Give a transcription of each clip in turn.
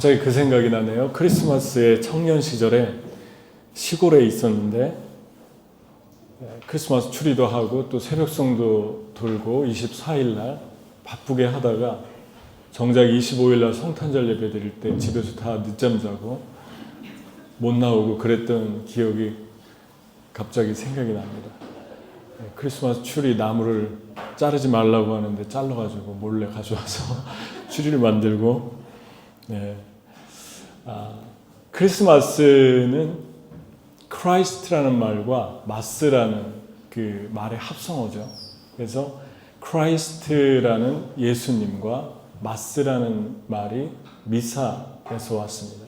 갑자기 그 생각이 나네요. 크리스마스에 청년 시절에 시골에 있었는데 크리스마스 추리도 하고 또 새벽송도 돌고 24일 날 바쁘게 하다가 정작 25일 날 성탄절 예배 드릴 때 집에서 다 늦잠 자고 못 나오고 그랬던 기억이 갑자기 생각이 납니다. 크리스마스 추리 나무를 자르지 말라고 하는데 잘라가지고 몰래 가져와서 추리를 만들고, 크리스마스는 크라이스트라는 말과 마스라는 그 말의 합성어죠. 그래서 크라이스트라는 예수님과 마스라는 말이 미사에서 왔습니다.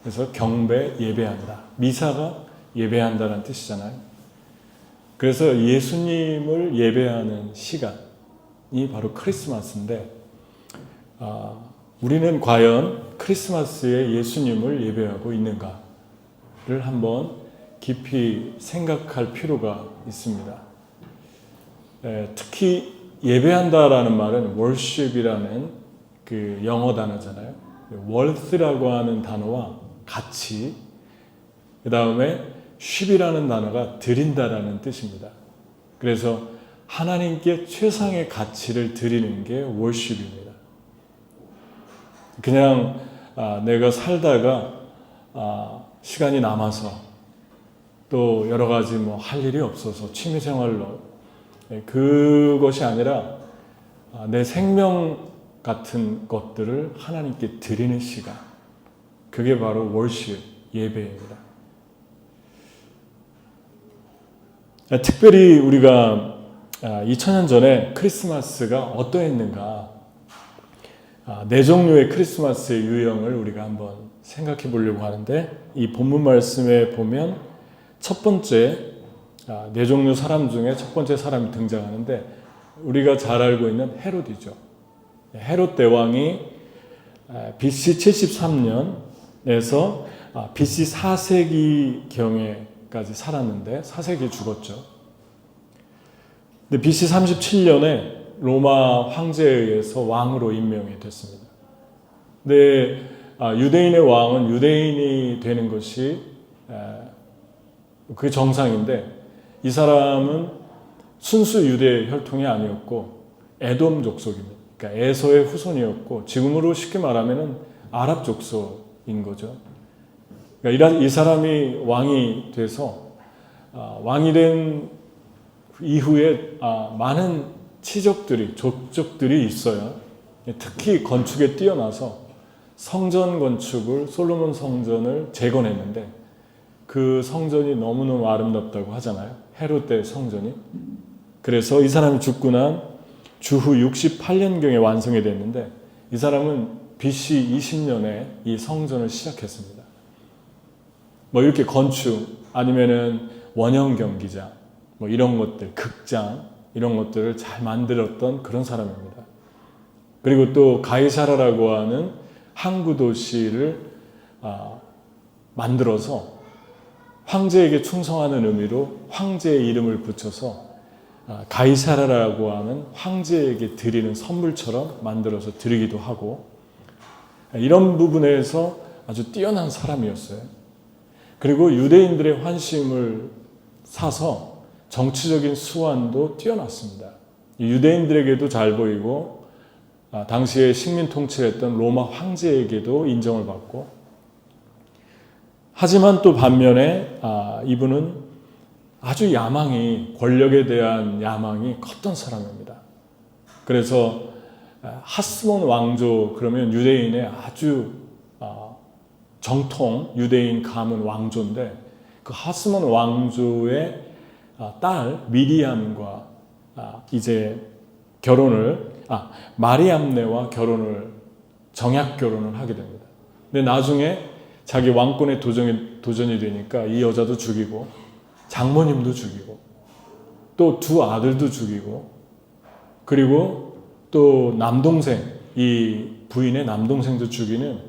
그래서 경배, 예배한다. 미사가 예배한다는 뜻이잖아요. 그래서 예수님을 예배하는 시간이 바로 크리스마스인데, 우리는 과연 크리스마스에 예수님을 예배하고 있는가를 한번 깊이 생각할 필요가 있습니다. 특히 예배한다라는 말은 worship이라는 그 영어 단어잖아요. worth라고 하는 단어와 같이, 그 다음에 ship이라는 단어가 드린다라는 뜻입니다. 그래서 하나님께 최상의 가치를 드리는 게 worship입니다. 그냥 내가 살다가 시간이 남아서 또 여러 가지 할 일이 없어서 취미생활로 그것이 아니라 내 생명 같은 것들을 하나님께 드리는 시간, 그게 바로 worship, 예배입니다. 특별히 우리가 2000년 전에 크리스마스가 어떠했는가, 네 종류의 크리스마스의 유형을 우리가 한번 생각해 보려고 하는데, 이 본문 말씀에 보면 첫 번째 네 종류 사람 중에 첫 번째 사람이 등장하는데, 우리가 잘 알고 있는 헤롯이죠. 헤롯 대왕이 BC 73년에서 BC 4세기경에까지 살았는데 4세기에 죽었죠. 근데 BC 37년에 로마 황제에 의해서 왕으로 임명이 됐습니다. 근데 유대인의 왕은 유대인이 되는 것이 그게 정상인데, 이 사람은 순수 유대 혈통이 아니었고 에돔 족속입니다. 그러니까 에서의 후손이었고, 지금으로 쉽게 말하면 아랍 족속인 거죠. 그러니까 이 사람이 왕이 돼서 왕이 된 이후에 많은 치적들이, 족적들이 있어요. 특히 건축에 뛰어나서 성전 건축을, 솔로몬 성전을 재건했는데 그 성전이 너무너무 아름답다고 하잖아요. 헤롯 때 성전이. 그래서 이 사람이 죽고 난 주후 68년경에 완성이 됐는데, 이 사람은 BC 20년에 이 성전을 시작했습니다. 이렇게 건축, 아니면은 원형 경기장, 이런 것들, 극장, 이런 것들을 잘 만들었던 그런 사람입니다. 그리고 또 가이사라라고 하는 항구 도시를 만들어서 황제에게 충성하는 의미로 황제의 이름을 붙여서 가이사라라고 하는 황제에게 드리는 선물처럼 만들어서 드리기도 하고, 이런 부분에서 아주 뛰어난 사람이었어요. 그리고 유대인들의 환심을 사서 정치적인 수완도 뛰어났습니다. 유대인들에게도 잘 보이고, 당시에 식민 통치를 했던 로마 황제에게도 인정을 받고, 하지만 또 반면에 이분은 아주 권력에 대한 야망이 컸던 사람입니다. 그래서 하스몬 왕조, 그러면 유대인의 아주 정통 유대인 가문 왕조인데, 그 하스몬 왕조의 딸 미리암과 이제 마리암네와 정약 결혼을 하게 됩니다. 근데 나중에 자기 왕권의 도전이 되니까 이 여자도 죽이고, 장모님도 죽이고, 또 두 아들도 죽이고, 그리고 또 남동생, 이 부인의 남동생도 죽이는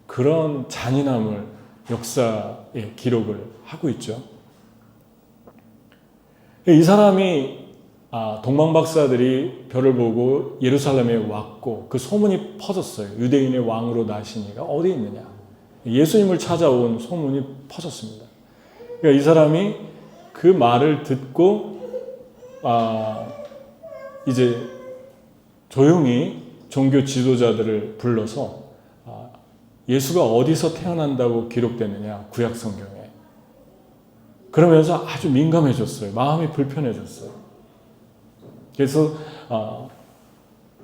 그런 잔인함을 역사에 기록을 하고 있죠. 이 사람이 동방박사들이 별을 보고 예루살렘에 왔고 그 소문이 퍼졌어요. 유대인의 왕으로 나시니가 어디 있느냐. 예수님을 찾아온 소문이 퍼졌습니다. 그러니까 이 사람이 그 말을 듣고 이제 조용히 종교 지도자들을 불러서 예수가 어디서 태어난다고 기록되느냐, 구약 성경에. 그러면서 아주 민감해졌어요. 마음이 불편해졌어요. 그래서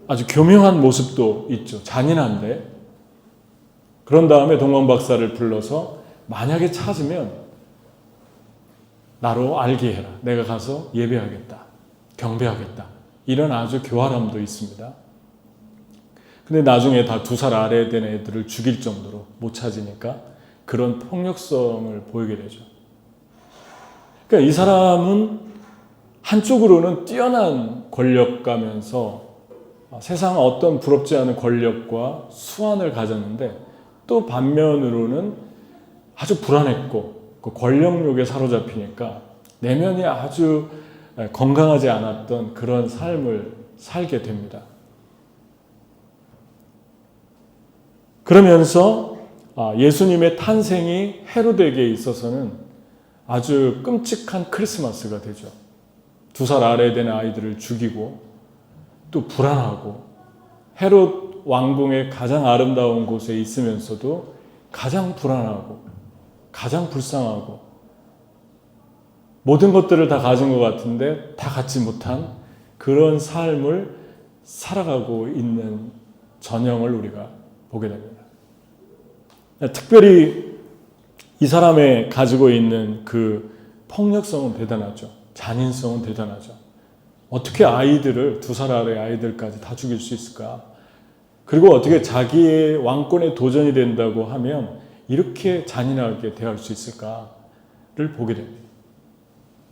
아주 교묘한 모습도 있죠. 잔인한데. 그런 다음에 동방박사를 불러서 만약에 찾으면 나로 알게 해라. 내가 가서 예배하겠다. 경배하겠다. 이런 아주 교활함도 있습니다. 근데 나중에 다 2살 아래 된 애들을 죽일 정도로 못 찾으니까 그런 폭력성을 보이게 되죠. 그러니까 이 사람은 한쪽으로는 뛰어난 권력가면서 세상 어떤 부럽지 않은 권력과 수완을 가졌는데 또 반면으로는 아주 불안했고 그 권력욕에 사로잡히니까 내면이 아주 건강하지 않았던 그런 삶을 살게 됩니다. 그러면서 예수님의 탄생이 헤로데에게 있어서는 아주 끔찍한 크리스마스가 되죠. 2살 아래 된 아이들을 죽이고 또 불안하고 헤롯 왕궁의 가장 아름다운 곳에 있으면서도 가장 불안하고 가장 불쌍하고 모든 것들을 다 가진 것 같은데 다 갖지 못한 그런 삶을 살아가고 있는 전형을 우리가 보게 됩니다. 특별히 이 사람의 가지고 있는 그 폭력성은 대단하죠. 잔인성은 대단하죠. 어떻게 아이들을 2살 아래 아이들까지 다 죽일 수 있을까? 그리고 어떻게 자기의 왕권에 도전이 된다고 하면 이렇게 잔인하게 대할 수 있을까를 보게 됩니다.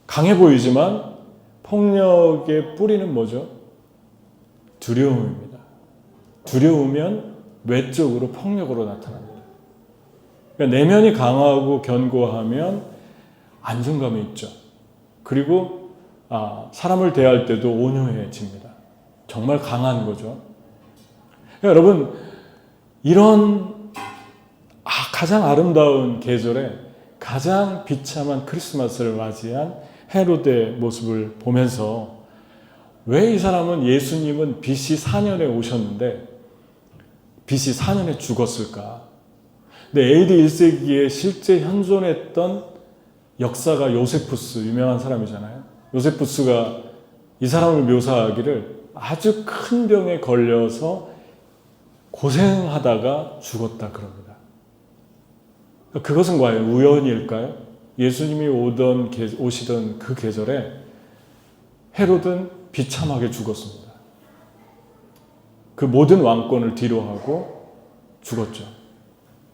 강해 보이지만 폭력의 뿌리는 뭐죠? 두려움입니다. 두려우면 외적으로 폭력으로 나타납니다. 그러니까 내면이 강하고 견고하면 안정감이 있죠. 그리고 사람을 대할 때도 온유해집니다. 정말 강한 거죠. 그러니까 여러분 이런 가장 아름다운 계절에 가장 비참한 크리스마스를 맞이한 헤로데의 모습을 보면서 왜 이 사람은 예수님은 BC 4년에 오셨는데 BC 4년에 죽었을까? 근데 AD 1세기에 실제 현존했던 역사가 요세푸스, 유명한 사람이잖아요. 요세푸스가 이 사람을 묘사하기를 아주 큰 병에 걸려서 고생하다가 죽었다 그럽니다. 그것은 과연 우연일까요? 예수님이 오시던 그 계절에 헤롯은 비참하게 죽었습니다. 그 모든 왕권을 뒤로하고 죽었죠.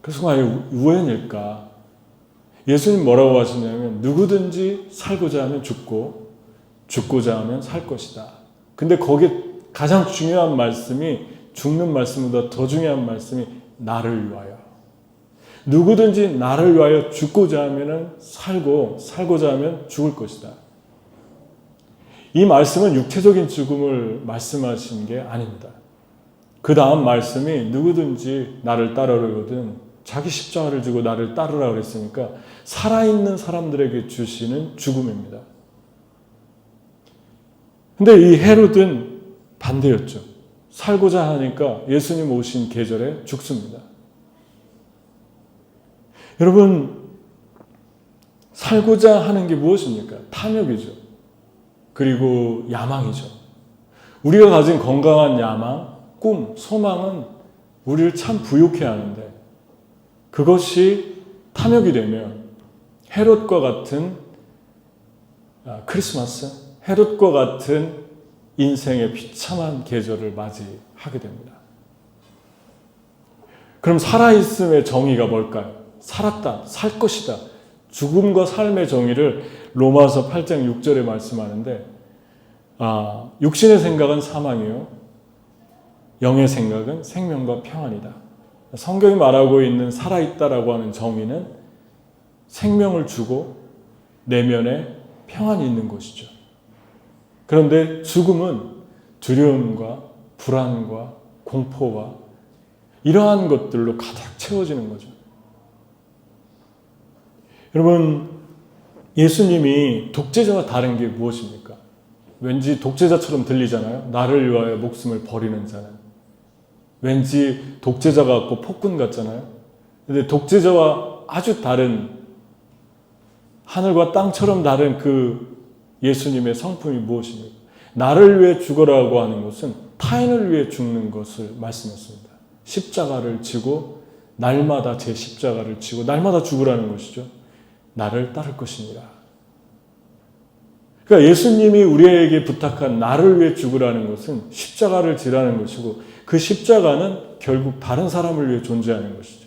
그래서 과연 우연일까? 예수님 뭐라고 하시냐면 누구든지 살고자 하면 죽고 죽고자 하면 살 것이다. 근데 거기에 가장 중요한 말씀이 죽는 말씀보다 더 중요한 말씀이 나를 위하여. 누구든지 나를 위하여 죽고자 하면 살고 살고자 하면 죽을 것이다. 이 말씀은 육체적인 죽음을 말씀하신 게 아닙니다. 그 다음 말씀이 누구든지 나를 따르려거든 자기 십자가를 지고 나를 따르라 그랬으니까 살아있는 사람들에게 주시는 죽음입니다. 근데 이 헤롯은 반대였죠. 살고자 하니까 예수님 오신 계절에 죽습니다. 여러분, 살고자 하는 게 무엇입니까? 탐욕이죠. 그리고 야망이죠. 우리가 가진 건강한 야망, 꿈, 소망은 우리를 참 부유케 하는데 그것이 탐욕이 되면 헤롯과 같은 크리스마스, 헤롯과 같은 인생의 비참한 계절을 맞이하게 됩니다. 그럼 살아있음의 정의가 뭘까요? 살았다, 살 것이다. 죽음과 삶의 정의를 로마서 8장 6절에 말씀하는데 육신의 생각은 사망이요 영의 생각은 생명과 평안이다. 성경이 말하고 있는 살아있다라고 하는 정의는 생명을 주고 내면에 평안이 있는 것이죠. 그런데 죽음은 두려움과 불안과 공포와 이러한 것들로 가득 채워지는 거죠. 여러분, 예수님이 독재자와 다른 게 무엇입니까? 왠지 독재자처럼 들리잖아요. 나를 위하여 목숨을 버리는 자는. 왠지 독재자 같고 폭군 같잖아요. 근데 독재자와 아주 다른, 하늘과 땅처럼 다른 그 예수님의 성품이 무엇입니까? 나를 위해 죽으라고 하는 것은 타인을 위해 죽는 것을 말씀했습니다. 십자가를 지고 날마다 제 십자가를 지고 날마다 죽으라는 것이죠. 나를 따를 것입니다. 그러니까 예수님이 우리에게 부탁한 나를 위해 죽으라는 것은 십자가를 지라는 것이고, 그 십자가는 결국 다른 사람을 위해 존재하는 것이죠.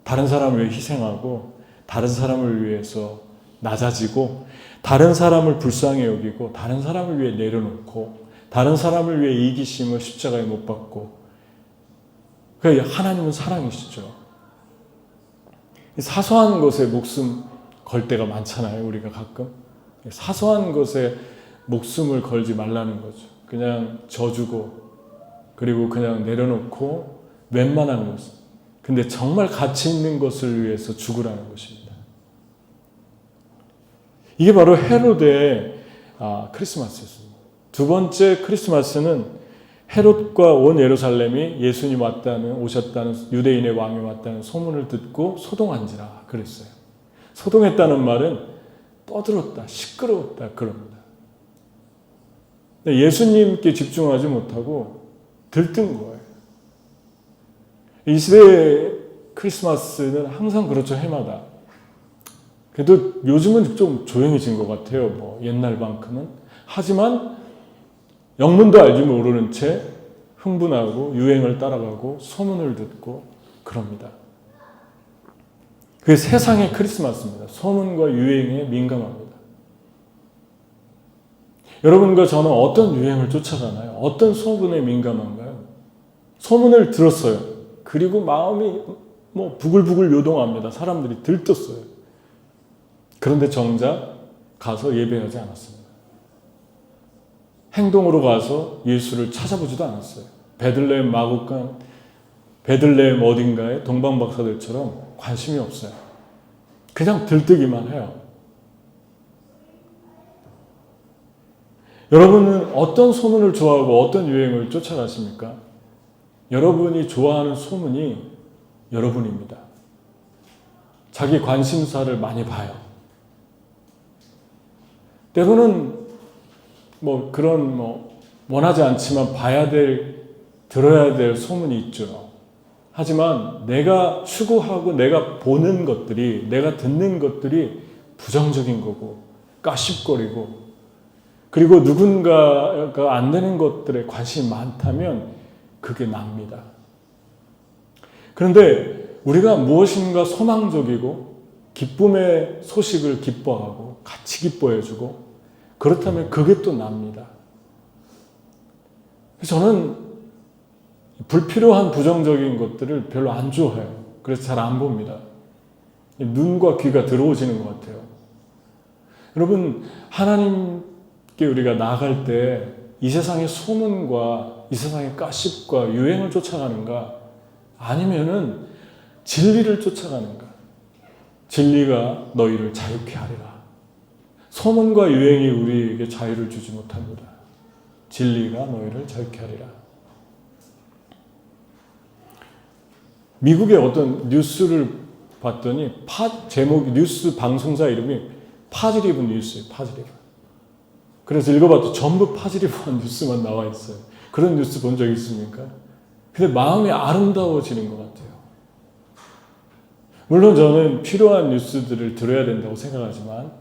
다른 사람을 위해 희생하고, 다른 사람을 위해서 낮아지고, 다른 사람을 불쌍히 여기고, 다른 사람을 위해 내려놓고, 다른 사람을 위해 이기심을 십자가에 못 박고. 그러니까 하나님은 사랑이시죠. 사소한 것에 목숨 걸 때가 많잖아요, 우리가 가끔. 사소한 것에 목숨을 걸지 말라는 거죠. 그냥 져주고, 그리고 그냥 내려놓고, 웬만한 것을. 근데 정말 가치 있는 것을 위해서 죽으라는 것입니다. 이게 바로 헤롯의 크리스마스였습니다. 두 번째 크리스마스는 헤롯과 온 예루살렘이 예수님 오셨다는, 유대인의 왕이 왔다는 소문을 듣고 소동한지라 그랬어요. 소동했다는 말은 떠들었다, 시끄러웠다 그럽니다. 예수님께 집중하지 못하고 들뜬 거예요. 이 시대의 크리스마스는 항상 그렇죠, 해마다. 그래도 요즘은 좀 조용해진 것 같아요, 뭐 옛날만큼은. 하지만 영문도 알지 모르는 채 흥분하고 유행을 따라가고 소문을 듣고 그럽니다. 그게 세상의 크리스마스입니다. 소문과 유행에 민감합니다. 여러분과 저는 어떤 유행을 쫓아가나요? 어떤 소문에 민감한가요? 소문을 들었어요. 그리고 마음이 뭐 부글부글 요동합니다. 사람들이 들떴어요. 그런데 정작 가서 예배하지 않았습니다. 행동으로 가서 예수를 찾아보지도 않았어요. 베들레헴 마구간, 베들레헴 어딘가에 동방박사들처럼 관심이 없어요. 그냥 들뜨기만 해요. 여러분은 어떤 소문을 좋아하고 어떤 유행을 쫓아가십니까? 여러분이 좋아하는 소문이 여러분입니다. 자기 관심사를 많이 봐요. 때로는 원하지 않지만 봐야 될, 들어야 될 소문이 있죠. 하지만 내가 추구하고 내가 보는 것들이, 내가 듣는 것들이 부정적인 거고, 까십거리고, 그리고 누군가가 안 되는 것들에 관심이 많다면 그게 납니다. 그런데 우리가 무엇인가 소망적이고, 기쁨의 소식을 기뻐하고, 같이 기뻐해주고, 그렇다면 그게 또 납니다. 저는 불필요한 부정적인 것들을 별로 안 좋아해요. 그래서 잘 안 봅니다. 눈과 귀가 더러워지는 것 같아요. 여러분, 하나님께 우리가 나아갈 때 이 세상의 소문과 이 세상의 가십과 유행을 쫓아가는가, 아니면은 진리를 쫓아가는가. 진리가 너희를 자유케 하리라. 소문과 유행이 우리에게 자유를 주지 못합니다. 진리가 너희를 자유케 하리라. 미국의 어떤 뉴스를 봤더니 제목이, 뉴스 방송사 이름이 파지리브 뉴스예요. 파지리브. 그래서 읽어봤더니 전부 파지리브한 뉴스만 나와 있어요. 그런 뉴스 본 적 있습니까? 근데 마음이 아름다워지는 것 같아요. 물론 저는 필요한 뉴스들을 들어야 된다고 생각하지만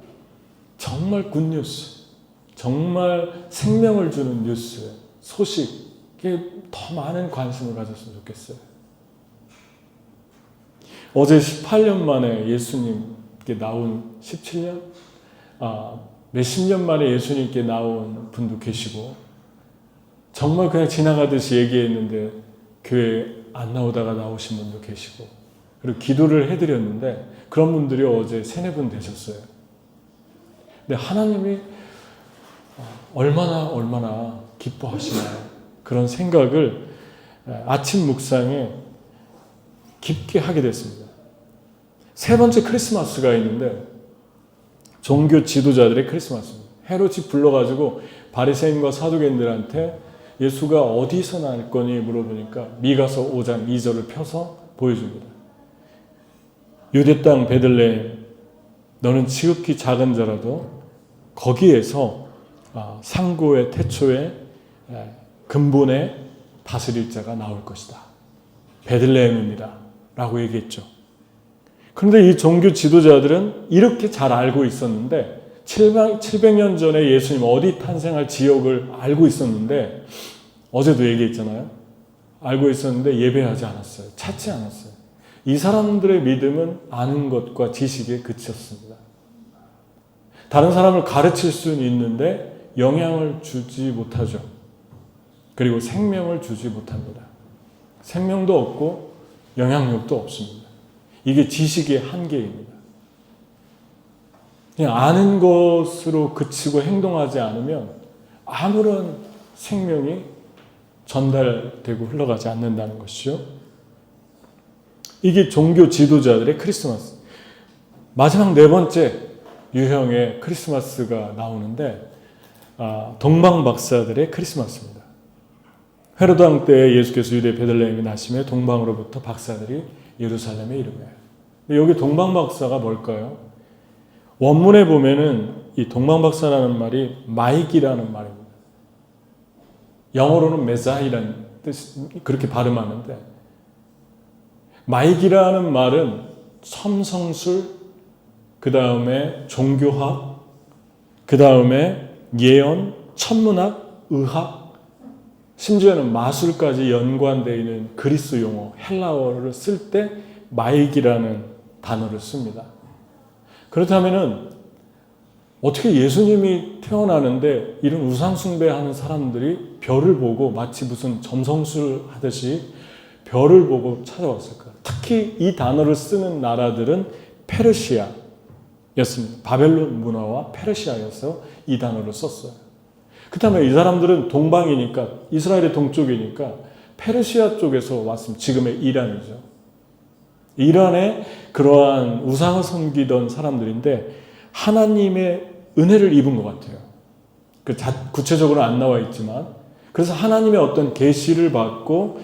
정말 굿뉴스, 정말 생명을 주는 뉴스, 소식에 더 많은 관심을 가졌으면 좋겠어요. 어제 18년 만에 예수님께 나온 17년? 몇십 년 만에 예수님께 나온 분도 계시고, 정말 그냥 지나가듯이 얘기했는데 교회 안 나오다가 나오신 분도 계시고, 그리고 기도를 해드렸는데 그런 분들이 어제 3-4분 되셨어요. 근데 하나님이 얼마나 기뻐하시나요? 그런 생각을 아침 묵상에 깊게 하게 됐습니다. 세 번째 크리스마스가 있는데 종교 지도자들의 크리스마스입니다. 헤롯이 불러가지고 바리새인과 사두개인들한테 예수가 어디서 날 거니 물어보니까 미가서 5장 2절을 펴서 보여줍니다. 유대 땅 베들레헴, 너는 지극히 작은 자라도 거기에서 상고의 태초의 근본의 다스릴 자가 나올 것이다. 베들레헴입니다. 라고 얘기했죠. 그런데 이 종교 지도자들은 이렇게 잘 알고 있었는데 700년 전에 예수님 어디 탄생할 지역을 알고 있었는데 어제도 얘기했잖아요. 알고 있었는데 예배하지 않았어요. 찾지 않았어요. 이 사람들의 믿음은 아는 것과 지식에 그쳤습니다. 다른 사람을 가르칠 수는 있는데 영향을 주지 못하죠. 그리고 생명을 주지 못합니다. 생명도 없고 영향력도 없습니다. 이게 지식의 한계입니다. 그냥 아는 것으로 그치고 행동하지 않으면 아무런 생명이 전달되고 흘러가지 않는다는 것이죠. 이게 종교 지도자들의 크리스마스. 마지막 네 번째 유형의 크리스마스가 나오는데 동방박사들의 크리스마스입니다. 헤로드 왕 때 예수께서 유대 베들레헴에 나심에 동방으로부터 박사들이 예루살렘에 이르매요. 여기 동방박사가 뭘까요? 원문에 보면은 이 동방박사라는 말이 마이기라는 말입니다. 영어로는 메사이라는 뜻, 그렇게 발음하는데 마이기라는 말은 첨성술, 그 다음에 종교학, 그 다음에 예언, 천문학, 의학, 심지어는 마술까지 연관되어 있는 그리스 용어, 헬라어를 쓸 때 마이기라는 단어를 씁니다. 그렇다면은 어떻게 예수님이 태어나는데 이런 우상 숭배하는 사람들이 별을 보고 마치 무슨 점성술 하듯이 별을 보고 찾아왔을까요? 특히 이 단어를 쓰는 나라들은 페르시아였습니다. 바벨론 문화와 페르시아여서 이 단어를 썼어요. 그렇다면 이 사람들은 동방이니까 이스라엘의 동쪽이니까 페르시아 쪽에서 왔습니다. 지금의 이란이죠. 이란에 그러한 우상을 섬기던 사람들인데 하나님의 은혜를 입은 것 같아요. 구체적으로 안 나와 있지만 그래서 하나님의 어떤 계시를 받고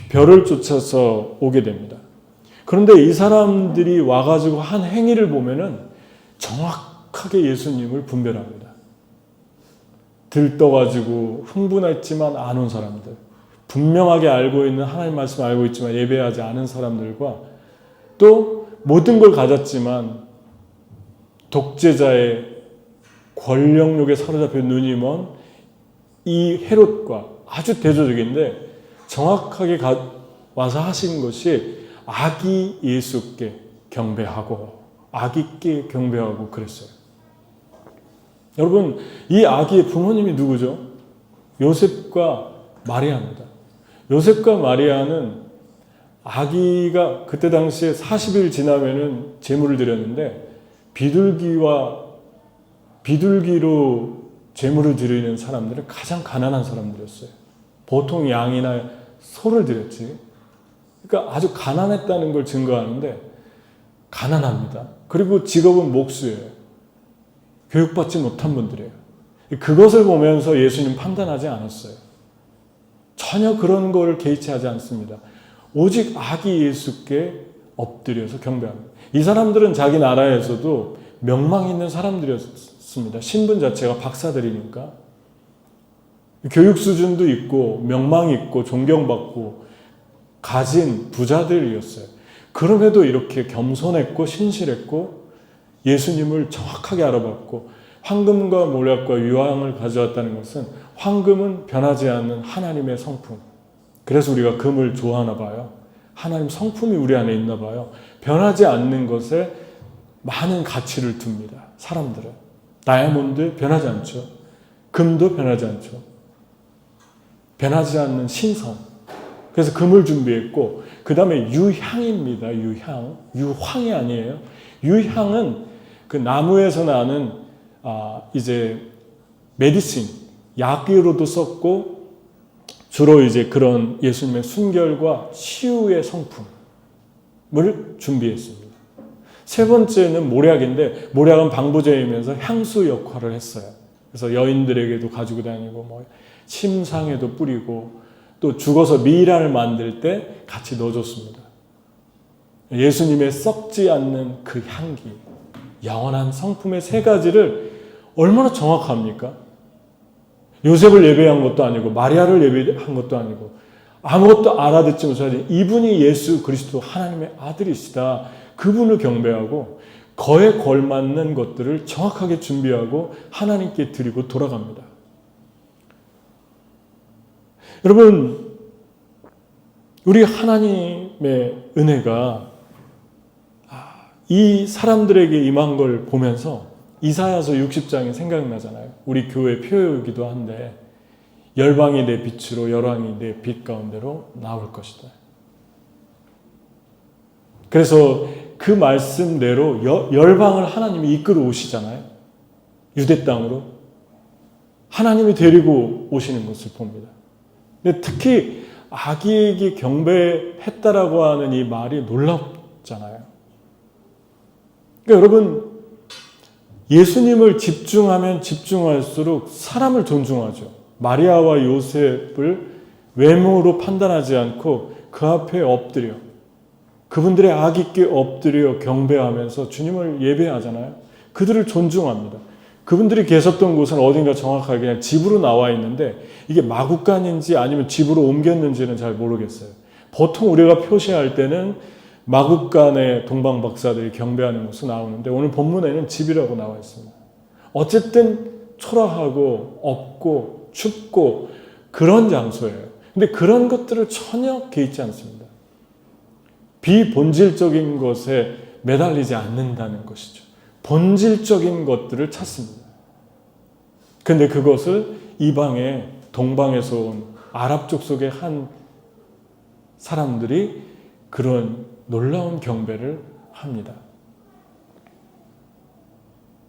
별을 쫓아서 오게 됩니다. 그런데 이 사람들이 와가지고 한 행위를 보면은 정확하게 예수님을 분별합니다. 들떠가지고 흥분했지만 안 온 사람들, 분명하게 알고 있는 하나님 말씀 알고 있지만 예배하지 않은 사람들과 또 모든 걸 가졌지만 독재자의 권력욕에 사로잡혀 눈이 먼 이 헤롯과 아주 대조적인데 정확하게 와서 하신 것이 아기 예수께 경배하고 아기께 경배하고 그랬어요. 여러분, 이 아기의 부모님이 누구죠? 요셉과 마리아입니다. 요셉과 마리아는 아기가 그때 당시에 40일 지나면은 제물을 드렸는데 비둘기로 제물을 드리는 사람들은 가장 가난한 사람들이었어요. 보통 양이나 소를 드렸지. 그러니까 아주 가난했다는 걸 증거하는데 가난합니다. 그리고 직업은 목수예요. 교육받지 못한 분들이에요. 그것을 보면서 예수님 판단하지 않았어요. 전혀 그런 걸 개의치하지 않습니다. 오직 아기 예수께 엎드려서 경배합니다. 이 사람들은 자기 나라에서도 명망 있는 사람들이었습니다. 신분 자체가 박사들이니까. 교육 수준도 있고 명망 있고 존경받고 가진 부자들이었어요. 그럼에도 이렇게 겸손했고 신실했고 예수님을 정확하게 알아봤고 황금과 몰약과 유황을 가져왔다는 것은 황금은 변하지 않는 하나님의 성품. 그래서 우리가 금을 좋아하나 봐요. 하나님 성품이 우리 안에 있나 봐요. 변하지 않는 것에 많은 가치를 둡니다. 사람들은. 다이아몬드 변하지 않죠. 금도 변하지 않죠. 변하지 않는 신성. 그래서 금을 준비했고 그 다음에 유향입니다. 유향. 유황이 아니에요. 유향은 그 나무에서 나는 이제 메디신, 약으로도 썼고 주로 이제 그런 예수님의 순결과 치유의 성품을 준비했습니다. 세 번째는 모략인데 모략은 방부제이면서 향수 역할을 했어요. 그래서 여인들에게도 가지고 다니고 뭐 침상에도 뿌리고 또 죽어서 미랄을 만들 때 같이 넣어줬습니다. 예수님의 썩지 않는 그 향기, 영원한 성품의 세 가지를 얼마나 정확합니까? 요셉을 예배한 것도 아니고 마리아를 예배한 것도 아니고 아무것도 알아듣지 못하지 이분이 예수 그리스도 하나님의 아들이시다. 그분을 경배하고 그에 걸맞는 것들을 정확하게 준비하고 하나님께 드리고 돌아갑니다. 여러분, 우리 하나님의 은혜가 이 사람들에게 임한 걸 보면서 이사야서 60장이 생각나잖아요. 우리 교회 표요이기도 한데 열방이 내 빛으로 열왕이 내 빛 가운데로 나올 것이다. 그래서 그 말씀대로 열방을 하나님이 이끌어 오시잖아요. 유대 땅으로 하나님이 데리고 오시는 것을 봅니다. 근데 특히 아기에게 경배했다라고 하는 이 말이 놀랍잖아요. 그러니까 여러분, 예수님을 집중하면 집중할수록 사람을 존중하죠. 마리아와 요셉을 외모로 판단하지 않고 그 앞에 엎드려 그분들의 아기께 엎드려 경배하면서 주님을 예배하잖아요. 그들을 존중합니다. 그분들이 계셨던 곳은 어딘가 정확하게 그냥 집으로 나와 있는데 이게 마구간인지 아니면 집으로 옮겼는지는 잘 모르겠어요. 보통 우리가 표시할 때는 마구간에 동방 박사들이 경배하는 곳이 나오는데 오늘 본문에는 집이라고 나와 있습니다. 어쨌든 초라하고 없고 춥고 그런 장소예요. 근데 그런 것들을 전혀 개의치 않습니다. 비본질적인 것에 매달리지 않는다는 것이죠. 본질적인 것들을 찾습니다. 근데 그것을 이방의 동방에서 온 아랍 족속의 한 사람들이 그런 놀라운 경배를 합니다.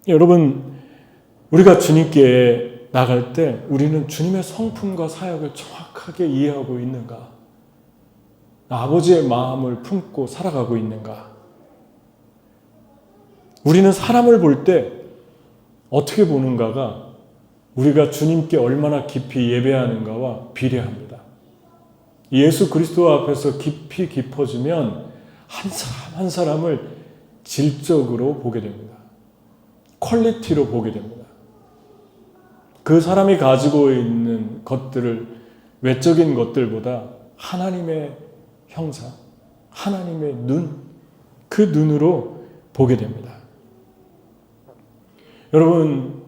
여러분, 우리가 주님께 나갈 때 우리는 주님의 성품과 사역을 정확하게 이해하고 있는가? 아버지의 마음을 품고 살아가고 있는가? 우리는 사람을 볼 때 어떻게 보는가가 우리가 주님께 얼마나 깊이 예배하는가와 비례합니다. 예수 그리스도 앞에서 깊이 깊어지면 한 사람 한 사람을 질적으로 보게 됩니다. 퀄리티로 보게 됩니다. 그 사람이 가지고 있는 것들을 외적인 것들보다 하나님의 형상, 하나님의 눈, 그 눈으로 보게 됩니다. 여러분,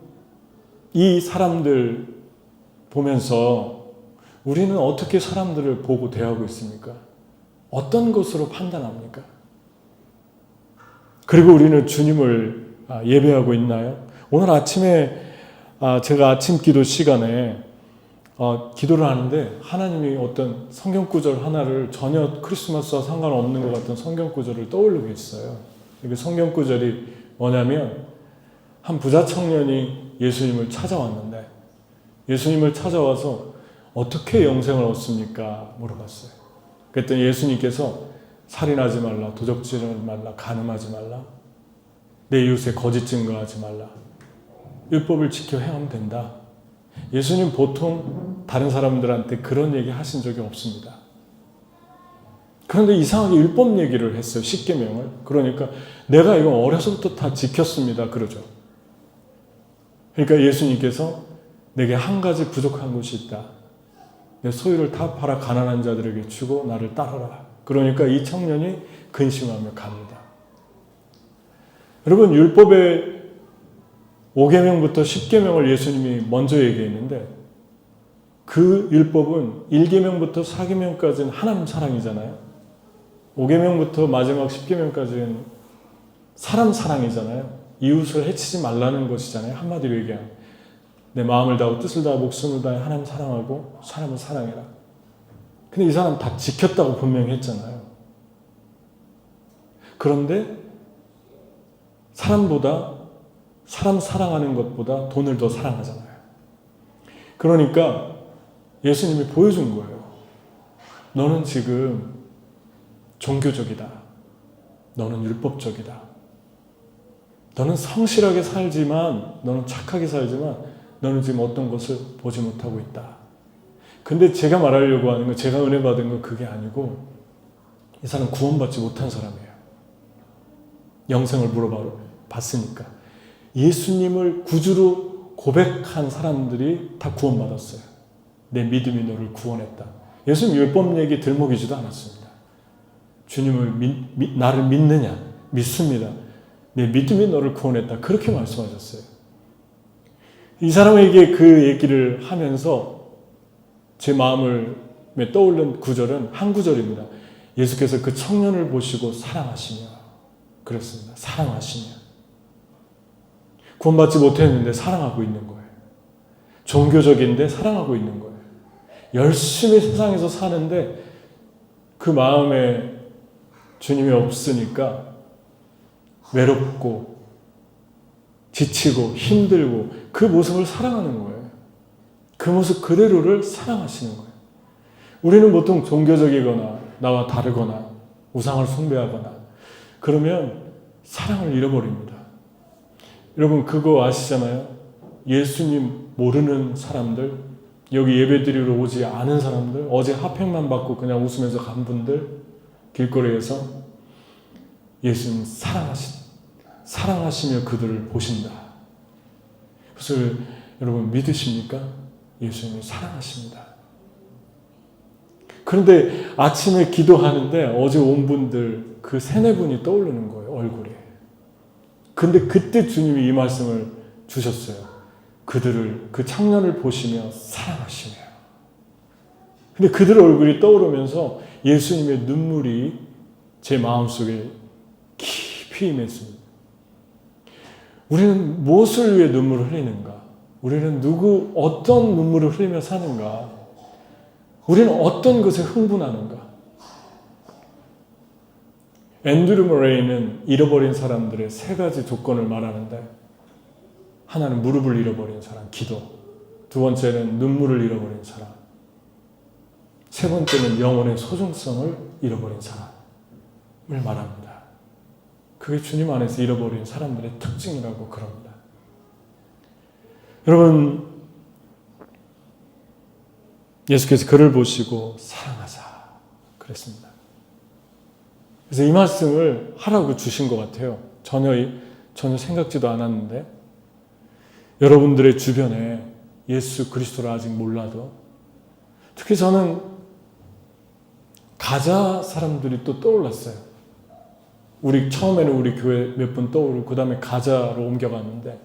이 사람들 보면서 우리는 어떻게 사람들을 보고 대하고 있습니까? 어떤 것으로 판단합니까? 그리고 우리는 주님을 예배하고 있나요? 오늘 아침에 제가 아침 기도 시간에 기도를 하는데 하나님이 어떤 성경 구절 하나를 전혀 크리스마스와 상관없는 것 같은 성경 구절을 떠올리고 있어요. 그 성경 구절이 뭐냐면 한 부자 청년이 예수님을 찾아왔는데 예수님을 찾아와서 어떻게 영생을 얻습니까? 물어봤어요. 그랬더니 예수님께서 살인하지 말라, 도적질하지 말라, 간음하지 말라, 내 이웃에 거짓 증거하지 말라, 율법을 지켜 행하면 된다. 예수님 보통 다른 사람들한테 그런 얘기 하신 적이 없습니다. 그런데 이상하게 율법 얘기를 했어요. 십계명을. 그러니까 내가 이거 어려서부터 다 지켰습니다. 그러죠. 그러니까 예수님께서 내게 한 가지 부족한 것이 있다. 내 소유를 다 팔아 가난한 자들에게 주고 나를 따르라. 그러니까 이 청년이 근심하며 갑니다. 여러분, 율법의 5계명부터 10계명을 예수님이 먼저 얘기했는데 그 율법은 1계명부터 4계명까지는 하나님 사랑이잖아요. 5계명부터 마지막 10계명까지는 사람 사랑이잖아요. 이웃을 해치지 말라는 것이잖아요. 한마디로 얘기하면 내 마음을 다하고 뜻을 다하고 목숨을 다해 하나님 사랑하고 사람을 사랑해라. 근데 이 사람 다 지켰다고 분명히 했잖아요. 그런데 사람보다 사람 사랑하는 것보다 돈을 더 사랑하잖아요. 그러니까 예수님이 보여준 거예요. 너는 지금 종교적이다. 너는 율법적이다. 너는 성실하게 살지만, 너는 착하게 살지만 너는 지금 어떤 것을 보지 못하고 있다. 근데 제가 말하려고 하는 건, 제가 은혜 받은 건 그게 아니고, 이 사람 구원받지 못한 사람이에요. 영생을 물어봤으니까. 예수님을 구주로 고백한 사람들이 다 구원받았어요. 내 믿음이 너를 구원했다. 예수님 율법 얘기 들먹이지도 않았습니다. 주님을 나를 믿느냐? 믿습니다. 내 믿음이 너를 구원했다. 그렇게 말씀하셨어요. 이 사람에게 그 얘기를 하면서 제 마음을 떠오른 구절은 한 구절입니다. 예수께서 그 청년을 보시고 사랑하시며, 그랬습니다. 사랑하시며. 구원받지 못했는데 사랑하고 있는 거예요. 종교적인데 사랑하고 있는 거예요. 열심히 세상에서 사는데 그 마음에 주님이 없으니까 외롭고 지치고 힘들고 그 모습을 사랑하는 거예요. 그 모습 그대로를 사랑하시는 거예요. 우리는 보통 종교적이거나 나와 다르거나 우상을 숭배하거나 그러면 사랑을 잃어버립니다. 여러분 그거 아시잖아요? 예수님 모르는 사람들, 여기 예배드리러 오지 않은 사람들, 어제 핫팩만 받고 그냥 웃으면서 간 분들, 길거리에서 예수님 사랑하시며 그들을 보신다. 그것을 여러분 믿으십니까? 예수님이 사랑하십니다. 그런데 아침에 기도하는데 어제 온 분들 그 세네 분이 떠오르는 거예요, 얼굴에. 근데 그때 주님이 이 말씀을 주셨어요. 그들을, 그 청년을 보시며 사랑하시며. 근데 그들 얼굴이 떠오르면서 예수님의 눈물이 제 마음속에 깊이 임했습니다. 우리는 무엇을 위해 눈물을 흘리는가? 우리는 어떤 눈물을 흘리며 사는가? 우리는 어떤 것에 흥분하는가? 앤드류 머레이는 잃어버린 사람들의 세 가지 조건을 말하는데, 하나는 무릎을 잃어버린 사람, 기도. 두 번째는 눈물을 잃어버린 사람. 세 번째는 영혼의 소중성을 잃어버린 사람을 말합니다. 그게 주님 안에서 잃어버린 사람들의 특징이라고 그럽니다. 여러분, 예수께서 그를 보시고 사랑하자 그랬습니다. 그래서 이 말씀을 하라고 주신 것 같아요. 전혀 생각지도 않았는데, 여러분들의 주변에 예수 그리스도를 아직 몰라도, 특히 저는 가자 사람들이 또 떠올랐어요. 처음에는 우리 교회 몇 분 떠오르고 그 다음에 가자로 옮겨갔는데,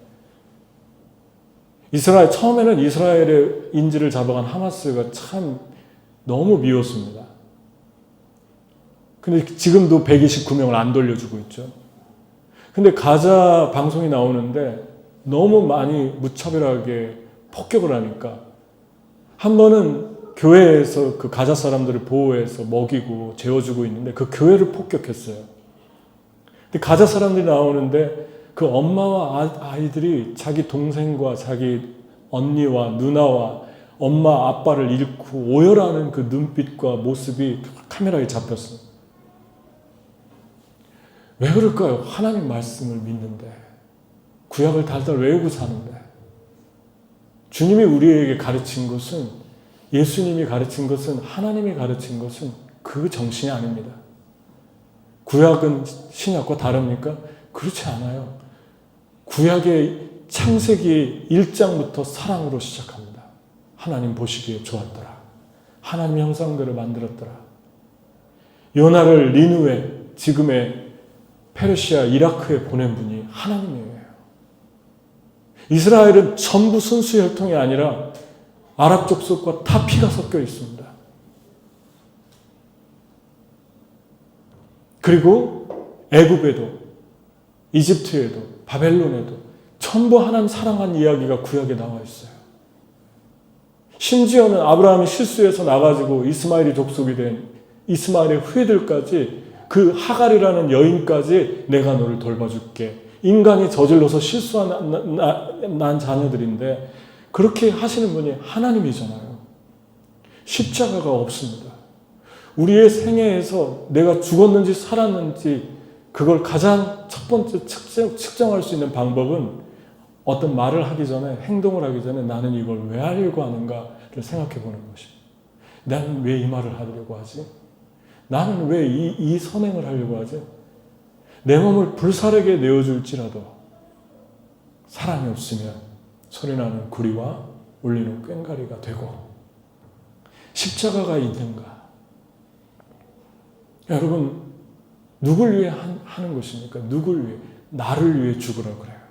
처음에는 이스라엘의 인지를 잡아간 하마스가 참 너무 미웠습니다. 근데 지금도 129명을 안 돌려주고 있죠. 근데 가자 방송이 나오는데 너무 많이 무차별하게 폭격을 하니까, 한 번은 교회에서 그 가자 사람들을 보호해서 먹이고 재워주고 있는데 그 교회를 폭격했어요. 근데 가자 사람들이 나오는데 그 엄마와 아이들이 자기 동생과 자기 언니와 누나와 엄마 아빠를 잃고 오열하는 그 눈빛과 모습이 카메라에 잡혔어요. 왜 그럴까요? 하나님 말씀을 믿는데, 구약을 달달 외우고 사는데, 주님이 우리에게 가르친 것은, 예수님이 가르친 것은, 하나님이 가르친 것은 그 정신이 아닙니다. 구약은 신약과 다릅니까? 그렇지 않아요. 구약의 창세기 1장부터 사랑으로 시작합니다. 하나님 보시기에 좋았더라. 하나님 형상대로 만들었더라. 요나를 니느웨, 지금의 페르시아, 이라크에 보낸 분이 하나님이에요. 이스라엘은 전부 순수 혈통이 아니라 아랍 족속과 다 피가 섞여 있습니다. 그리고 애굽에도, 이집트에도, 바벨론에도 전부 하나님 사랑한 이야기가 구약에 나와 있어요. 심지어는 아브라함이 실수해서 나가지고 이스마엘이 족속이 된 이스마엘의 후예들까지, 그 하갈이라는 여인까지 내가 너를 돌봐줄게. 인간이 저질러서 실수한 난 자녀들인데 그렇게 하시는 분이 하나님이잖아요. 십자가가 없습니다. 우리의 생애에서 내가 죽었는지 살았는지 그걸 가장 첫 번째 측정할 수 있는 방법은 어떤 말을 하기 전에, 행동을 하기 전에 나는 이걸 왜 하려고 하는가를 생각해 보는 것입니다. 나는 왜 이 말을 하려고 하지? 나는 왜 이 선행을 하려고 하지? 내 몸을 불사르게 내어줄지라도 사랑이 없으면 소리나는 구리와 울리는 꽹과리가 되고, 십자가가 있는가? 여러분, 누굴 위해 하는 것입니까? 누굴 위해? 나를 위해 죽으라 그래요.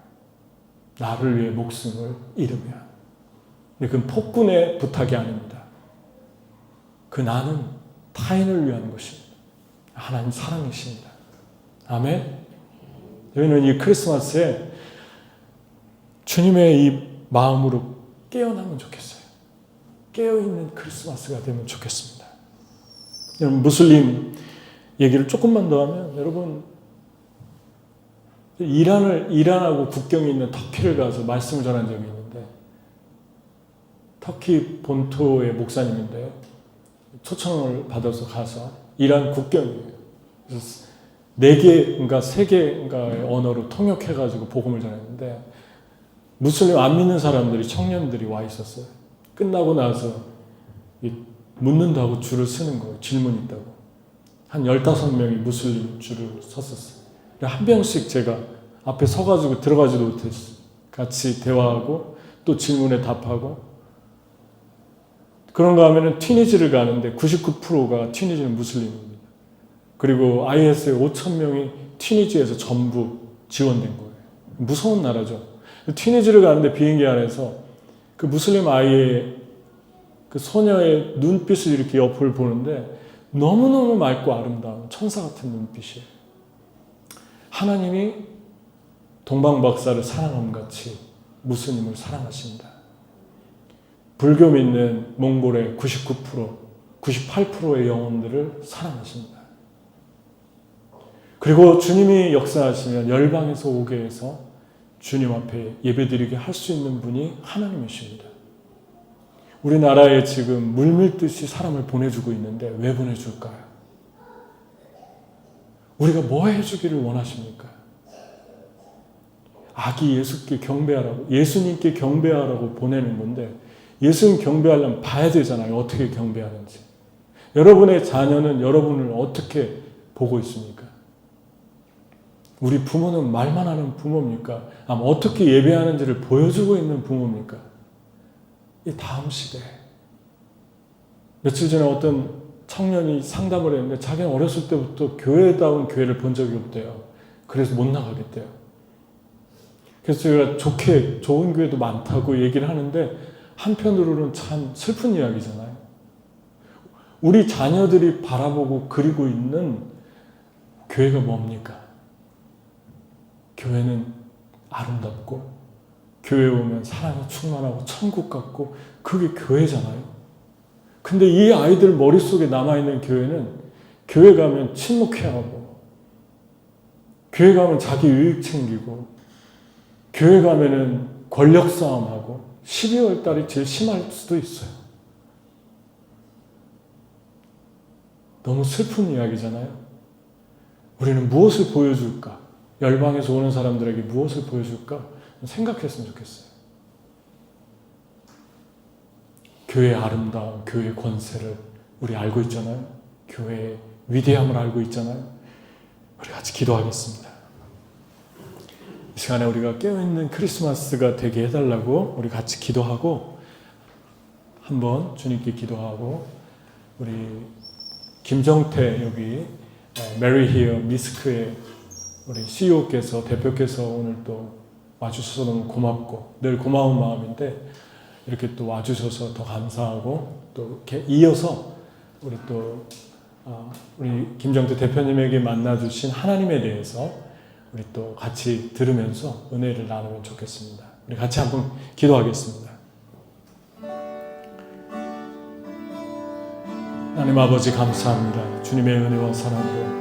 나를 위해 목숨을 잃으면. 근데 그건 폭군의 부탁이 아닙니다. 그 나는 타인을 위한 것입니다. 하나님 사랑이십니다. 아멘. 저희는 이 크리스마스에 주님의 이 마음으로 깨어나면 좋겠어요. 깨어있는 크리스마스가 되면 좋겠습니다. 여러분, 무슬림 얘기를 조금만 더 하면, 여러분, 이란하고 국경이 있는 터키를 가서 말씀을 전한 적이 있는데, 터키 본토의 목사님인데요, 초청을 받아서 가서 이란 국경이에요. 그래서 4개인가 3개인가의 언어로 통역해가지고 복음을 전했는데, 무슬림 안 믿는 사람들이, 청년들이 와 있었어요. 끝나고 나서 묻는다고 줄을 서는 거예요. 질문이 있다고. 한 15명이 무슬림 줄을 섰었어요. 한 명씩 제가 앞에 서가지고 들어가지도 못했어요. 같이 대화하고 또 질문에 답하고. 그런가 하면은 튀니지를 가는데 99%가 튀니지는 무슬림입니다. 그리고 IS의 5,000명이 튀니지에서 전부 지원된 거예요. 무서운 나라죠. 튀니지를 가는데 비행기 안에서 그 무슬림 아이의 그 소녀의 눈빛을 이렇게 옆을 보는데 너무너무 맑고 아름다운 천사 같은 눈빛이에요. 하나님이 동방박사를 사랑함 같이 무슬림을 사랑하십니다. 불교 믿는 몽골의 99%, 98%의 영혼들을 사랑하십니다. 그리고 주님이 역사하시면 열방에서 오게 해서 주님 앞에 예배드리게 할 수 있는 분이 하나님이십니다. 우리나라에 지금 물밀듯이 사람을 보내주고 있는데 왜 보내줄까요? 우리가 뭐 해주기를 원하십니까? 아기 예수께 경배하라고, 예수님께 경배하라고 보내는 건데, 예수님 경배하려면 봐야 되잖아요. 어떻게 경배하는지. 여러분의 자녀는 여러분을 어떻게 보고 있습니까? 우리 부모는 말만 하는 부모입니까? 아마 어떻게 예배하는지를 보여주고 있는 부모입니까? 이 다음 시대. 며칠 전에 어떤 청년이 상담을 했는데 자기는 어렸을 때부터 교회다운 교회를 본 적이 없대요. 그래서 못 나가겠대요. 그래서 제가 좋은 교회도 많다고 얘기를 하는데, 한편으로는 참 슬픈 이야기잖아요. 우리 자녀들이 바라보고 그리고 있는 교회가 뭡니까? 교회는 아름답고, 교회에 오면 사랑이 충만하고 천국 같고, 그게 교회잖아요. 근데 이 아이들 머릿속에 남아있는 교회는, 교회 가면 침묵해야 하고, 교회 가면 자기 유익 챙기고, 교회 가면은 권력 싸움하고, 12월 달이 제일 심할 수도 있어요. 너무 슬픈 이야기잖아요. 우리는 무엇을 보여줄까? 열방에서 오는 사람들에게 무엇을 보여줄까? 생각했으면 좋겠어요. 교회의 아름다움, 교회의 권세를 우리 알고 있잖아요. 교회의 위대함을 알고 있잖아요. 우리 같이 기도하겠습니다. 이 시간에 우리가 깨어있는 크리스마스가 되게 해달라고 우리 같이 기도하고, 한번 주님께 기도하고, 우리 김정태 여기 메리 히어 미스크의 우리 CEO께서, 대표께서 오늘 또 와주셔서 너무 고맙고, 늘 고마운 마음인데 이렇게 또 와주셔서 더 감사하고, 또 이렇게 이어서 우리 또 우리 김정태 대표님에게 만나주신 하나님에 대해서 우리 또 같이 들으면서 은혜를 나누면 좋겠습니다. 우리 같이 한번 기도하겠습니다. 하나님 아버지 감사합니다. 주님의 은혜와 사랑으로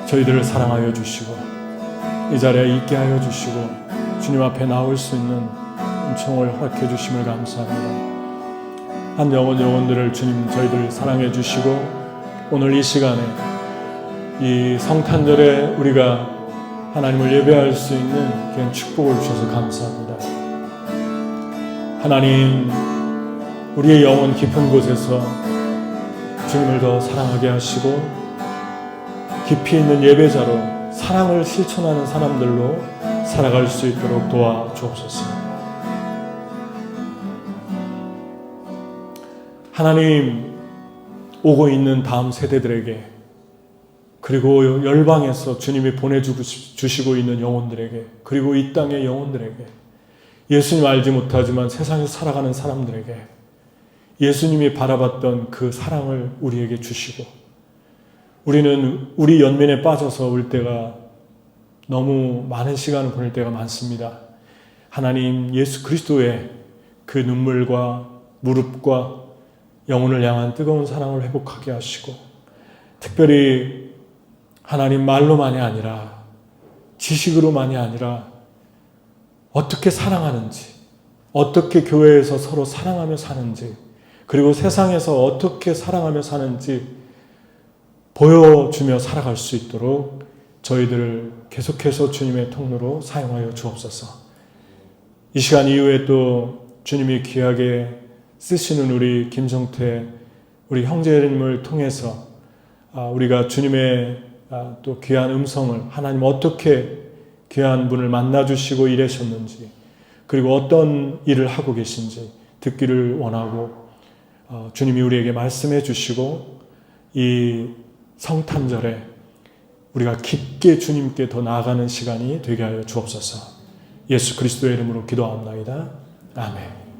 저희들을 사랑하여 주시고, 이 자리에 있게 하여 주시고, 주님 앞에 나올 수 있는 은총을 허락해 주심을 감사합니다. 한 영혼들을 주님 저희들 사랑해 주시고 오늘 이 시간에 이 성탄절에 우리가 하나님을 예배할 수 있는 그런 축복을 주셔서 감사합니다. 하나님, 우리의 영혼 깊은 곳에서 주님을 더 사랑하게 하시고 깊이 있는 예배자로 사랑을 실천하는 사람들로 살아갈 수 있도록 도와주옵소서. 하나님, 오고 있는 다음 세대들에게 그리고 열방에서 주님이 보내주시고 있는 영혼들에게 그리고 이 땅의 영혼들에게 예수님 알지 못하지만 세상에서 살아가는 사람들에게 예수님이 바라봤던 그 사랑을 우리에게 주시고 우리는 우리 연민에 빠져서 올 때가 너무 많은 시간을 보낼 때가 많습니다. 하나님 예수 그리스도의 그 눈물과 무릎과 영혼을 향한 뜨거운 사랑을 회복하게 하시고 특별히 하나님 말로만이 아니라 지식으로만이 아니라 어떻게 사랑하는지 어떻게 교회에서 서로 사랑하며 사는지 그리고 세상에서 어떻게 사랑하며 사는지 보여주며 살아갈 수 있도록 저희들을 계속해서 주님의 통로로 사용하여 주옵소서. 이 시간 이후에 또 주님이 귀하게 쓰시는 우리 김성태 우리 형제님을 통해서 우리가 주님의 또 귀한 음성을 하나님 어떻게 귀한 분을 만나주시고 일하셨는지 그리고 어떤 일을 하고 계신지 듣기를 원하고 주님이 우리에게 말씀해 주시고 이 성탄절에 우리가 깊게 주님께 더 나아가는 시간이 되게 하여 주옵소서. 예수 그리스도의 이름으로 기도합니다. 아멘.